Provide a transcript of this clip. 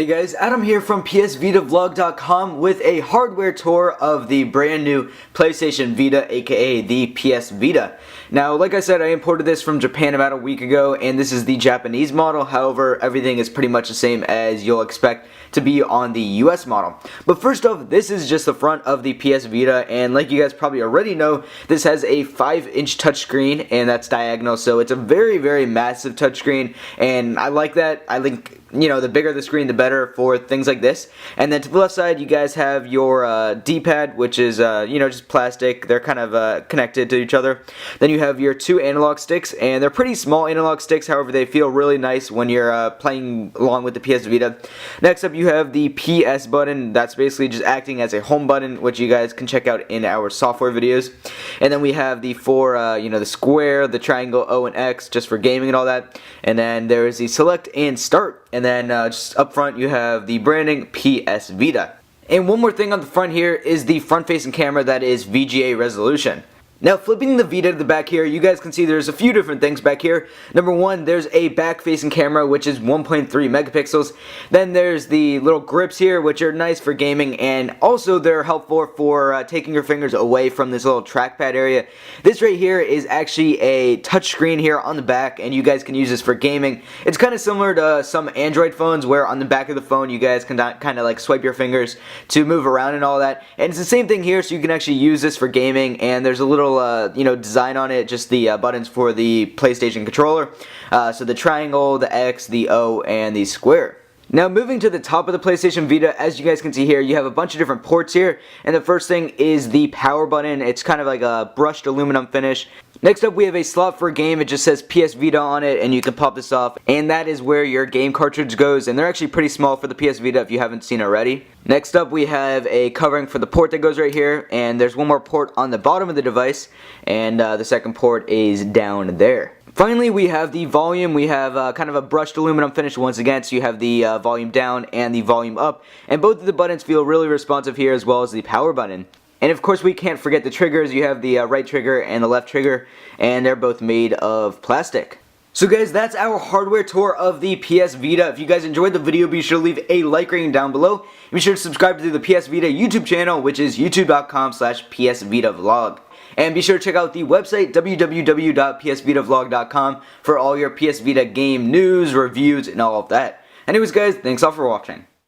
Hey guys, Adam here from PSVitaVlog.com with a hardware tour of the brand new PlayStation Vita, aka the PS Vita. Now, like I said, I imported this from Japan about a week ago, and this is the Japanese model. However, everything is pretty much the same as you'll expect to be on the US model. But first off, this is just the front of the PS Vita, and like you guys probably already know, this has a 5-inch touchscreen, and that's diagonal, so it's a very, very massive touchscreen, and I like that. I think, you know, the bigger the screen, the better for things like this. And then to the left side, you guys have your D-pad, which is, just plastic. They're kind of connected to each other. Then you have your two analog sticks, and they're pretty small analog sticks. However, they feel really nice when you're playing along with the PS Vita. Next up, you have the PS button. That's basically just acting as a home button, which you guys can check out in our software videos. And then we have the four, the square, the triangle, O, and X, just for gaming and all that. And then there's the select and start. And then just up front, you have the branding PS Vita. And one more thing on the front here is the front-facing camera that is VGA resolution. Now, flipping the Vita to the back here, you guys can see there's a few different things back here. Number one, there's a back-facing camera, which is 1.3 megapixels. Then there's the little grips here, which are nice for gaming, and also they're helpful for taking your fingers away from this little trackpad area. This right here is actually a touch screen here on the back, and you guys can use this for gaming. It's kind of similar to some Android phones, where on the back of the phone, you guys can kind of like swipe your fingers to move around and all that. And it's the same thing here, so you can actually use this for gaming, and there's a little design on it, just the buttons for the PlayStation controller. So the triangle, the X, the O, and the square. Now, moving to the top of the PlayStation Vita, as you guys can see here, you have a bunch of different ports here, and the first thing is the power button. It's kind of like a brushed aluminum finish. Next up, we have a slot for a game. It just says PS Vita on it, and you can pop this off, and that is where your game cartridge goes, and they're actually pretty small for the PS Vita if you haven't seen already. Next up, we have a covering for the port that goes right here, and there's one more port on the bottom of the device, and the second port is down there. Finally, we have the volume. We have kind of a brushed aluminum finish once again, so you have the volume down and the volume up, and both of the buttons feel really responsive here, as well as the power button. And of course, we can't forget the triggers. You have the right trigger and the left trigger, and they're both made of plastic. So guys, that's our hardware tour of the PS Vita. If you guys enjoyed the video, be sure to leave a like rating down below. Be sure to subscribe to the PS Vita YouTube channel, which is youtube.com/PSVitaVlog. And be sure to check out the website, www.psvitavlog.com, for all your PS Vita game news, reviews, and all of that. Anyways guys, thanks all for watching.